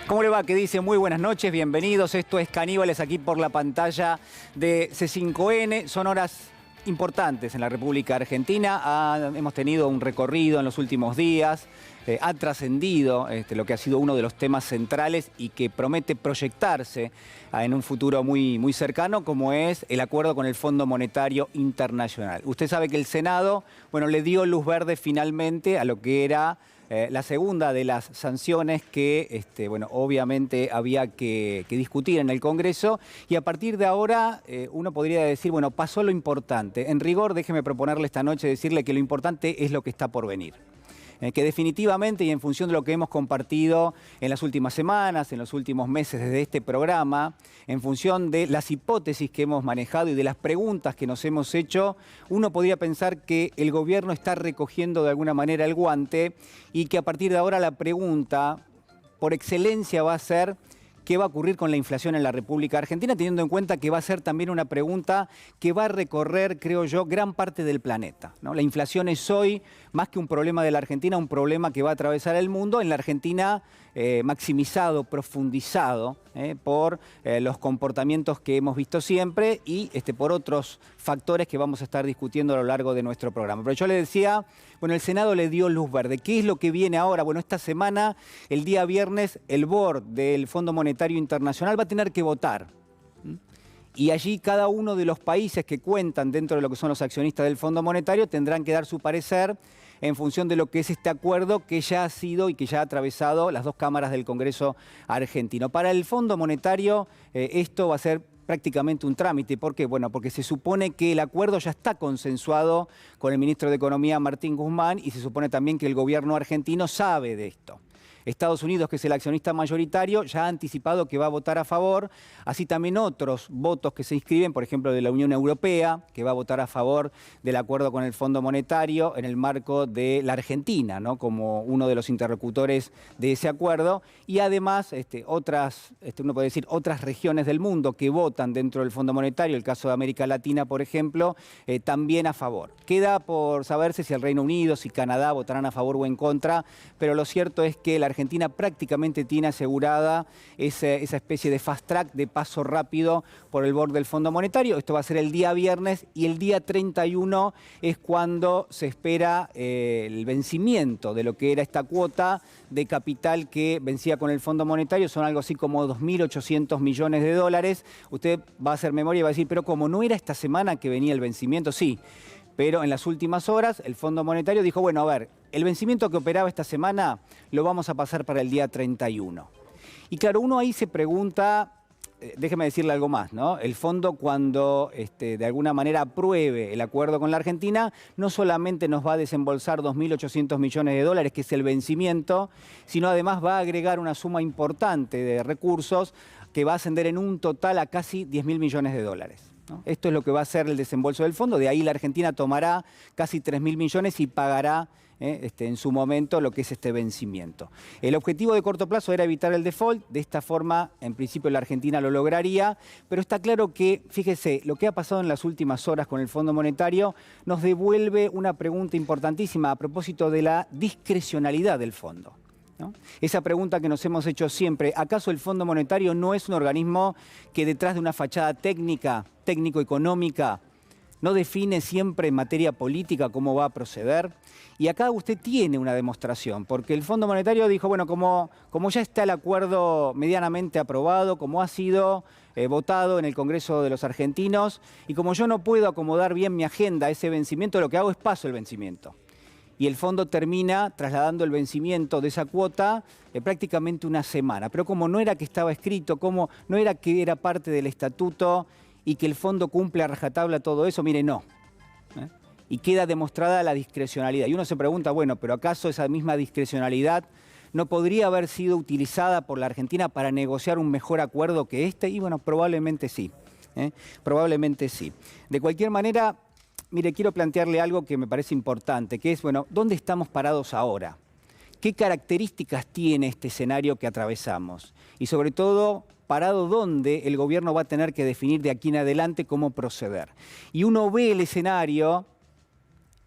¿Cómo le va? ¿Qué dice? Muy buenas noches, bienvenidos. Esto es Caníbales aquí por la pantalla de C5N. Son horas importantes en la República Argentina. Hemos tenido un recorrido en los últimos días. Ha trascendido lo que ha sido uno de los temas centrales y que promete proyectarse en un futuro muy cercano, como es el acuerdo con el Fondo Monetario Internacional. Usted sabe que el Senado, le dio luz verde finalmente a lo que era la segunda de las sanciones que, obviamente había que discutir en el Congreso, y a partir de ahora uno podría decir, pasó lo importante. En rigor, déjeme proponerle esta noche decirle que lo importante es lo que está por venir. Que definitivamente, y en función de lo que hemos compartido en las últimas semanas, en los últimos meses desde este programa, en función de las hipótesis que hemos manejado y de las preguntas que nos hemos hecho, uno podría pensar que el gobierno está recogiendo de alguna manera el guante y que a partir de ahora la pregunta por excelencia va a ser: ¿qué va a ocurrir con la inflación en la República Argentina? Teniendo en cuenta que va a ser también una pregunta que va a recorrer, creo yo, gran parte del planeta, ¿no? La inflación es hoy, más que un problema de la Argentina, un problema que va a atravesar el mundo. En la Argentina, maximizado, profundizado por los comportamientos que hemos visto siempre y por otros factores que vamos a estar discutiendo a lo largo de nuestro programa. Pero yo le decía, el Senado le dio luz verde. ¿Qué es lo que viene ahora? Esta semana, el día viernes, el board del Fondo Monetario Internacional va a tener que votar. Y allí cada uno de los países que cuentan dentro de lo que son los accionistas del Fondo Monetario tendrán que dar su parecer en función de lo que es este acuerdo que ya ha sido y que ya ha atravesado las dos cámaras del Congreso argentino. Para el Fondo Monetario esto va a ser prácticamente un trámite. ¿Por qué? Porque se supone que el acuerdo ya está consensuado con el ministro de Economía, Martín Guzmán, y se supone también que el gobierno argentino sabe de esto. Estados Unidos, que es el accionista mayoritario, ya ha anticipado que va a votar a favor, así también otros votos que se inscriben, por ejemplo, de la Unión Europea, que va a votar a favor del acuerdo con el Fondo Monetario en el marco de la Argentina, ¿no?, como uno de los interlocutores de ese acuerdo, y además uno puede decir otras regiones del mundo que votan dentro del Fondo Monetario, el caso de América Latina, por ejemplo, también a favor. Queda por saberse si el Reino Unido, si Canadá votarán a favor o en contra, pero lo cierto es que la Argentina prácticamente tiene asegurada esa especie de fast track, de paso rápido por el board del Fondo Monetario. Esto va a ser el día viernes y el día 31 es cuando se espera el vencimiento de lo que era esta cuota de capital que vencía con el Fondo Monetario. Son algo así como 2.800 millones de dólares. Usted va a hacer memoria y va a decir, pero ¿cómo no era esta semana que venía el vencimiento? Sí. Pero en las últimas horas el Fondo Monetario dijo, el vencimiento que operaba esta semana lo vamos a pasar para el día 31. Y claro, uno ahí se pregunta, déjeme decirle algo más, ¿no? El fondo, cuando de alguna manera apruebe el acuerdo con la Argentina, no solamente nos va a desembolsar 2.800 millones de dólares, que es el vencimiento, sino además va a agregar una suma importante de recursos que va a ascender en un total a casi 10.000 millones de dólares. ¿No? Esto es lo que va a ser el desembolso del fondo. De ahí la Argentina tomará casi 3.000 millones y pagará en su momento lo que es este vencimiento. El objetivo de corto plazo era evitar el default. De esta forma, en principio, la Argentina lo lograría. Pero está claro que, fíjese, lo que ha pasado en las últimas horas con el Fondo Monetario nos devuelve una pregunta importantísima a propósito de la discrecionalidad del fondo, ¿no? Esa pregunta que nos hemos hecho siempre: ¿acaso el Fondo Monetario no es un organismo que detrás de una fachada técnico-económica, no define siempre en materia política cómo va a proceder? Y acá usted tiene una demostración, porque el Fondo Monetario dijo, como ya está el acuerdo medianamente aprobado, como ha sido votado en el Congreso de los argentinos, y como yo no puedo acomodar bien mi agenda a ese vencimiento, lo que hago es paso el vencimiento. Y el fondo termina trasladando el vencimiento de esa cuota prácticamente una semana. Pero como no era que estaba escrito, como no era que era parte del estatuto y que el fondo cumple a rajatabla todo eso, mire, no. Y queda demostrada la discrecionalidad. Y uno se pregunta, pero ¿acaso esa misma discrecionalidad no podría haber sido utilizada por la Argentina para negociar un mejor acuerdo que este? Y probablemente sí. Probablemente sí. De cualquier manera, mire, quiero plantearle algo que me parece importante, que es, ¿dónde estamos parados ahora? ¿Qué características tiene este escenario que atravesamos? Y sobre todo, parado dónde el gobierno va a tener que definir de aquí en adelante cómo proceder. Y uno ve el escenario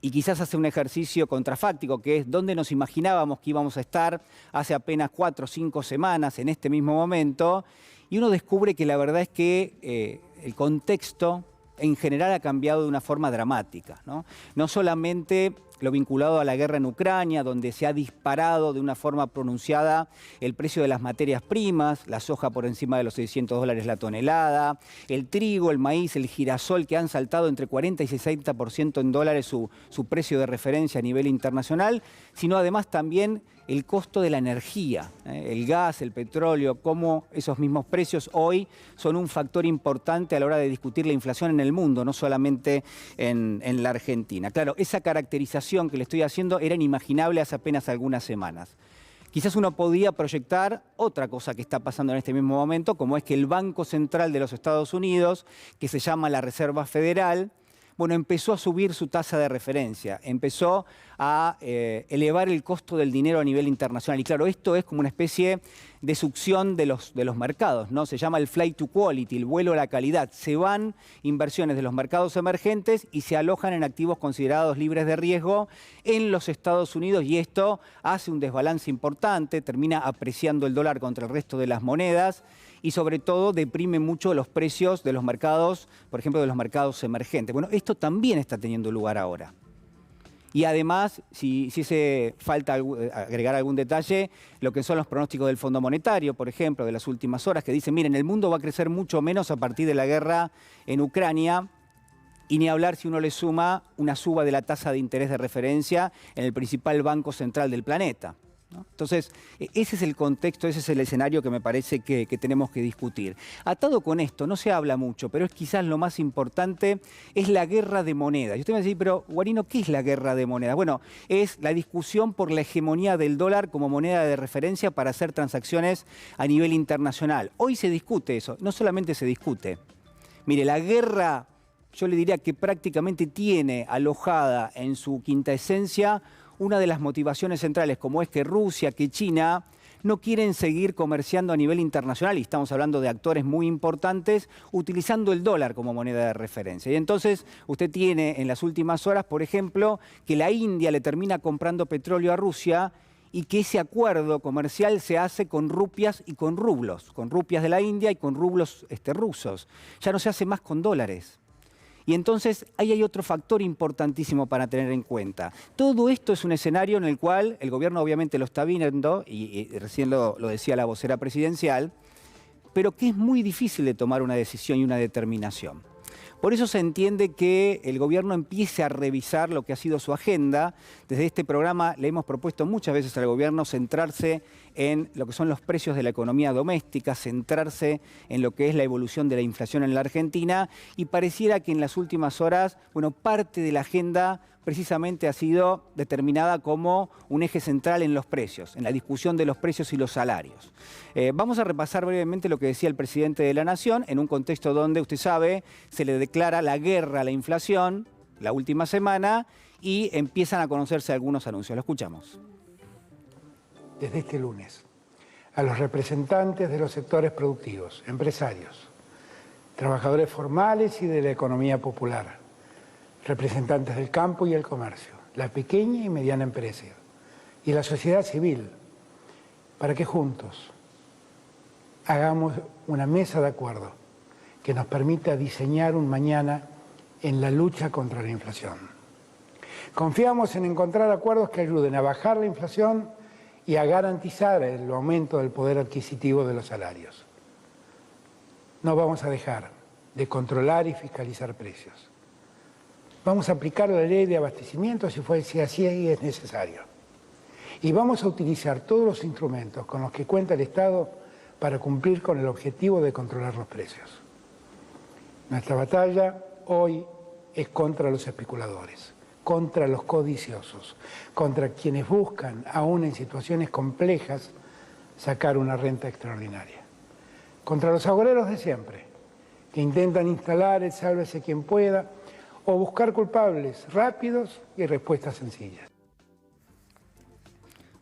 y quizás hace un ejercicio contrafáctico, que es dónde nos imaginábamos que íbamos a estar hace apenas 4 o 5 semanas en este mismo momento, y uno descubre que la verdad es que el contexto en general ha cambiado de una forma dramática, ¿no? No solamente lo vinculado a la guerra en Ucrania, donde se ha disparado de una forma pronunciada el precio de las materias primas, la soja por encima de los $600 la tonelada, el trigo, el maíz, el girasol, que han saltado entre 40 y 60% en dólares su precio de referencia a nivel internacional, sino además también el costo de la energía, el gas, el petróleo, cómo esos mismos precios hoy son un factor importante a la hora de discutir la inflación en el mundo, no solamente en la Argentina. Claro, esa caracterización que le estoy haciendo era inimaginable hace apenas algunas semanas. Quizás uno podía proyectar otra cosa que está pasando en este mismo momento, como es que el Banco Central de los Estados Unidos, que se llama la Reserva Federal, bueno, empezó a subir su tasa de referencia, empezó a elevar el costo del dinero a nivel internacional. Y claro, esto es como una especie de succión de los mercados, ¿no? Se llama el flight to quality, el vuelo a la calidad. Se van inversiones de los mercados emergentes y se alojan en activos considerados libres de riesgo en los Estados Unidos, y esto hace un desbalance importante, termina apreciando el dólar contra el resto de las monedas y sobre todo deprime mucho los precios de los mercados, por ejemplo, de los mercados emergentes. Bueno, esto también está teniendo lugar ahora. Y además, si se falta agregar algún detalle, lo que son los pronósticos del Fondo Monetario, por ejemplo, de las últimas horas, que dicen, miren, el mundo va a crecer mucho menos a partir de la guerra en Ucrania, y ni hablar si uno le suma una suba de la tasa de interés de referencia en el principal banco central del planeta, ¿no? Entonces, ese es el contexto, ese es el escenario que me parece que tenemos que discutir. Atado con esto, no se habla mucho, pero es quizás lo más importante, es la guerra de monedas. Y usted me va a decir, pero Guarino, ¿qué es la guerra de monedas? Bueno, es la discusión por la hegemonía del dólar como moneda de referencia para hacer transacciones a nivel internacional. Hoy se discute eso, no solamente se discute. Mire, la guerra, yo le diría que prácticamente tiene alojada en su quinta esencia una de las motivaciones centrales, como es que Rusia, que China no quieren seguir comerciando a nivel internacional, y estamos hablando de actores muy importantes, utilizando el dólar como moneda de referencia. Y entonces usted tiene en las últimas horas, por ejemplo, que la India le termina comprando petróleo a Rusia y que ese acuerdo comercial se hace con rupias y con rublos, con rupias de la India y con rublos rusos. Ya no se hace más con dólares. Y entonces ahí hay otro factor importantísimo para tener en cuenta. Todo esto es un escenario en el cual el gobierno obviamente lo está viendo, y recién lo decía la vocera presidencial, pero que es muy difícil de tomar una decisión y una determinación. Por eso se entiende que el gobierno empiece a revisar lo que ha sido su agenda. Desde este programa le hemos propuesto muchas veces al gobierno centrarse en lo que son los precios de la economía doméstica, centrarse en lo que es la evolución de la inflación en la Argentina, y pareciera que en las últimas horas, bueno, parte de la agenda precisamente ha sido determinada como un eje central en los precios, en la discusión de los precios y los salarios. Vamos a repasar brevemente lo que decía el presidente de la Nación en un contexto donde, usted sabe, se le declara la guerra a la inflación la última semana y empiezan a conocerse algunos anuncios. Lo escuchamos. Desde este lunes, a los representantes de los sectores productivos, empresarios, trabajadores formales y de la economía popular, representantes del campo y el comercio, la pequeña y mediana empresa y la sociedad civil, para que juntos hagamos una mesa de acuerdo que nos permita diseñar un mañana en la lucha contra la inflación. Confiamos en encontrar acuerdos que ayuden a bajar la inflación y a garantizar el aumento del poder adquisitivo de los salarios. No vamos a dejar de controlar y fiscalizar precios. Vamos a aplicar la ley de abastecimiento si así es necesario. Y vamos a utilizar todos los instrumentos con los que cuenta el Estado para cumplir con el objetivo de controlar los precios. Nuestra batalla hoy es contra los especuladores, contra los codiciosos, contra quienes buscan, aún en situaciones complejas, sacar una renta extraordinaria. Contra los agoreros de siempre, que intentan instalar el sálvese quien pueda o buscar culpables rápidos y respuestas sencillas.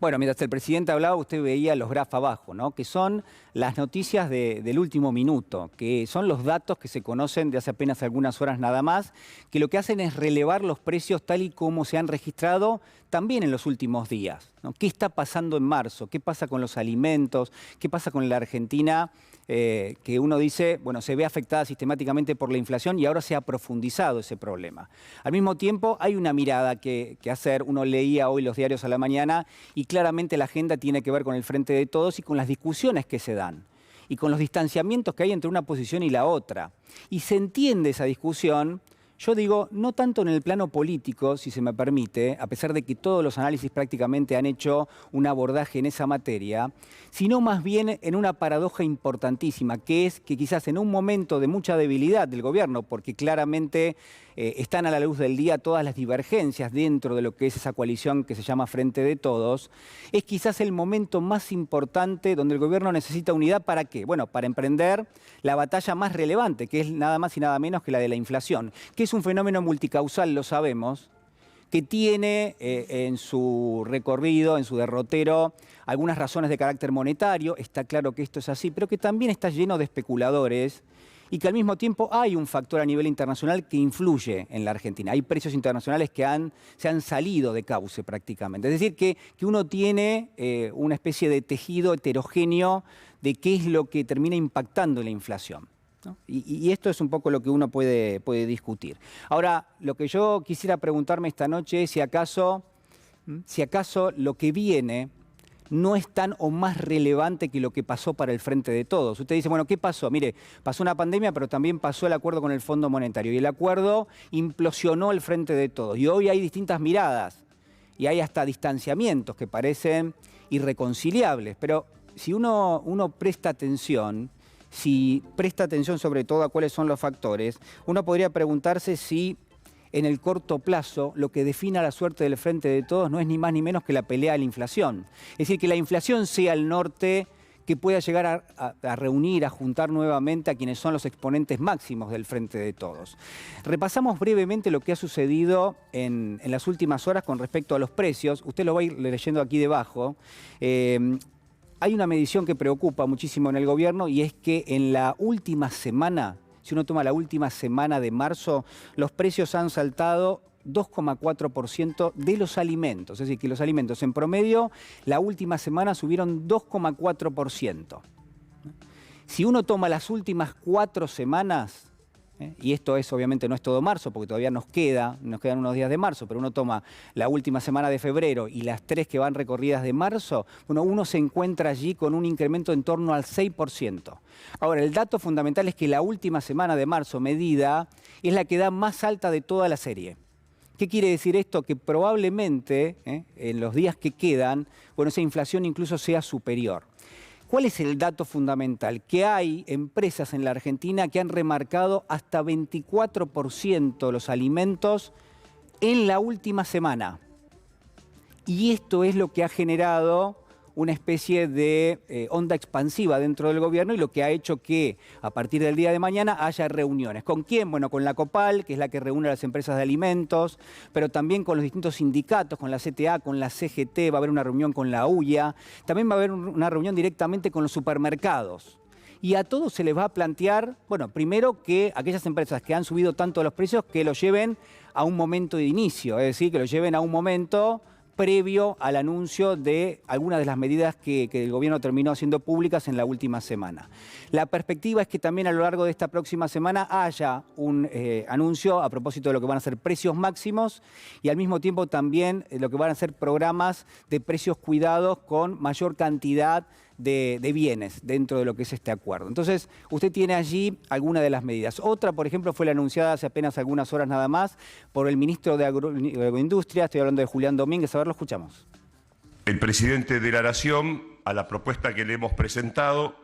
Bueno, mientras el presidente hablaba, usted veía los grafos abajo, ¿no? Que son las noticias del último minuto, que son los datos que se conocen de hace apenas algunas horas nada más, que lo que hacen es relevar los precios tal y como se han registrado también en los últimos días, ¿no? ¿Qué está pasando en marzo? ¿Qué pasa con los alimentos? ¿Qué pasa con la Argentina? Que uno dice, bueno, se ve afectada sistemáticamente por la inflación y ahora se ha profundizado ese problema. Al mismo tiempo, hay una mirada que hacer. Uno leía hoy los diarios a la mañana y claramente la agenda tiene que ver con el Frente de Todos y con las discusiones que se dan y con los distanciamientos que hay entre una posición y la otra. Y se entiende esa discusión. Yo digo, no tanto en el plano político, si se me permite, a pesar de que todos los análisis prácticamente han hecho un abordaje en esa materia, sino más bien en una paradoja importantísima, que es que quizás en un momento de mucha debilidad del gobierno, porque claramente están a la luz del día todas las divergencias dentro de lo que es esa coalición que se llama Frente de Todos, es quizás el momento más importante donde el gobierno necesita unidad. ¿Para qué? Bueno, para emprender la batalla más relevante, que es nada más y nada menos que la de la inflación, que es un fenómeno multicausal, lo sabemos, que tiene en su recorrido, en su derrotero, algunas razones de carácter monetario. Está claro que esto es así, pero que también está lleno de especuladores y que al mismo tiempo hay un factor a nivel internacional que influye en la Argentina. Hay precios internacionales que se han salido de cauce prácticamente. Es decir, que uno tiene una especie de tejido heterogéneo de qué es lo que termina impactando en la inflación, ¿no? Y esto es un poco lo que uno puede discutir. Ahora, lo que yo quisiera preguntarme esta noche es si acaso lo que viene no es tan o más relevante que lo que pasó para el Frente de Todos. Usted dice, bueno, ¿qué pasó? Mire, pasó una pandemia, pero también pasó el acuerdo con el Fondo Monetario. Y el acuerdo implosionó el Frente de Todos. Y hoy hay distintas miradas. Y hay hasta distanciamientos que parecen irreconciliables. Pero si uno presta atención, sobre todo a cuáles son los factores, uno podría preguntarse si en el corto plazo lo que defina la suerte del Frente de Todos no es ni más ni menos que la pelea a la inflación. Es decir, que la inflación sea el norte que pueda llegar a reunir, a juntar nuevamente a quienes son los exponentes máximos del Frente de Todos. Repasamos brevemente lo que ha sucedido en las últimas horas con respecto a los precios. Usted lo va a ir leyendo aquí debajo. Hay una medición que preocupa muchísimo en el gobierno y es que en la última semana, si uno toma la última semana de marzo, los precios han saltado 2,4% de los alimentos. Es decir, que los alimentos en promedio la última semana subieron 2,4%. Si uno toma las últimas 4 semanas, y esto es obviamente no es todo marzo, porque todavía nos quedan unos días de marzo, pero uno toma la última semana de febrero y las 3 que van recorridas de marzo, bueno, uno se encuentra allí con un incremento en torno al 6%. Ahora, el dato fundamental es que la última semana de marzo medida es la que da más alta de toda la serie. ¿Qué quiere decir esto? Que probablemente en los días que quedan, bueno, esa inflación incluso sea superior. ¿Cuál es el dato fundamental? Que hay empresas en la Argentina que han remarcado hasta 24% los alimentos en la última semana. Y esto es lo que ha generado una especie de onda expansiva dentro del gobierno y lo que ha hecho que a partir del día de mañana haya reuniones. ¿Con quién? Bueno, con la COPAL, que es la que reúne a las empresas de alimentos, pero también con los distintos sindicatos, con la CTA, con la CGT, va a haber una reunión con la UIA, también va a haber una reunión directamente con los supermercados. Y a todos se les va a plantear, bueno, primero que aquellas empresas que han subido tanto los precios, que lo lleven a un momento de inicio, es decir, que lo lleven a un momento previo al anuncio de algunas de las medidas que el gobierno terminó haciendo públicas en la última semana. La perspectiva es que también a lo largo de esta próxima semana haya un anuncio a propósito de lo que van a ser precios máximos y al mismo tiempo también lo que van a ser programas de precios cuidados con mayor cantidad de bienes dentro de lo que es este acuerdo. Entonces, usted tiene allí alguna de las medidas. Otra, por ejemplo, fue la anunciada hace apenas algunas horas nada más por el ministro de Agroindustria, estoy hablando de Julián Domínguez, a ver, lo escuchamos. El presidente de la Nación, a la propuesta que le hemos presentado,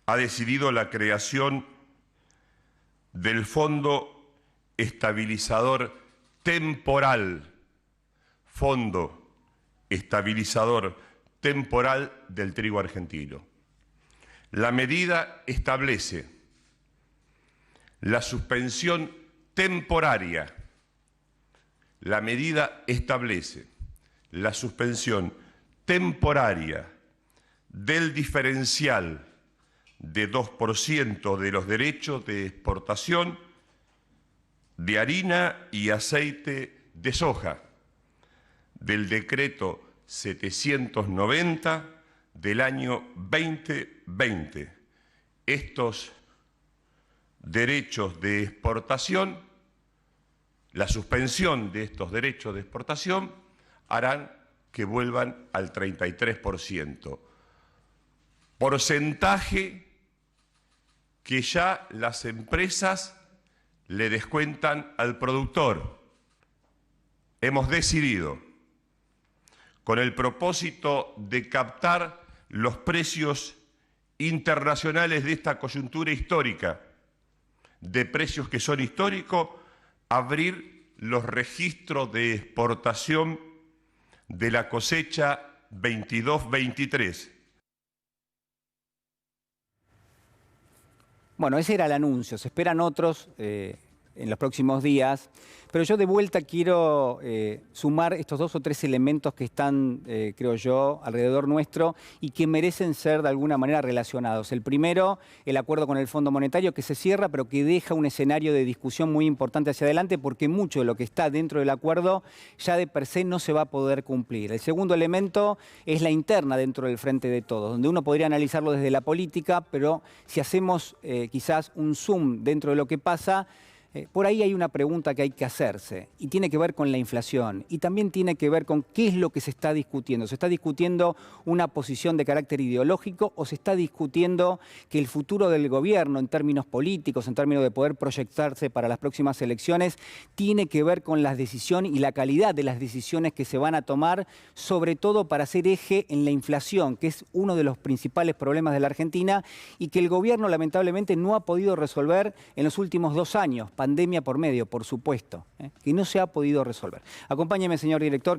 ha decidido la creación del Fondo Estabilizador Temporal, Fondo Estabilizador Temporal del trigo argentino. La medida establece la suspensión temporaria. La medida establece la suspensión temporaria del diferencial de 2% de los derechos de exportación de harina y aceite de soja del decreto 790 del año 2020. Estos derechos de exportación, la suspensión de estos derechos de exportación harán que vuelvan al 33%. Porcentaje que ya las empresas le descuentan al productor. Hemos decidido, con el propósito de captar los precios internacionales de esta coyuntura histórica, de precios que son históricos, abrir los registros de exportación de la cosecha 22-23. Bueno, ese era el anuncio, se esperan otros en los próximos días, pero yo de vuelta quiero sumar estos 2 o 3 elementos que están, creo yo, alrededor nuestro y que merecen ser de alguna manera relacionados. El primero, el acuerdo con el Fondo Monetario que se cierra, pero que deja un escenario de discusión muy importante hacia adelante porque mucho de lo que está dentro del acuerdo ya de per se no se va a poder cumplir. El segundo elemento es la interna dentro del Frente de Todos, donde uno podría analizarlo desde la política, pero si hacemos quizás un zoom dentro de lo que pasa, por ahí hay una pregunta que hay que hacerse y tiene que ver con la inflación y también tiene que ver con qué es lo que se está discutiendo. ¿Se está discutiendo una posición de carácter ideológico o se está discutiendo que el futuro del gobierno en términos políticos, en términos de poder proyectarse para las próximas elecciones, tiene que ver con las decisiones y la calidad de las decisiones que se van a tomar, sobre todo para hacer eje en la inflación, que es uno de los principales problemas de la Argentina y que el gobierno lamentablemente no ha podido resolver en los últimos 2 años, pandemia por medio, por supuesto, que no se ha podido resolver. Acompáñeme, señor director.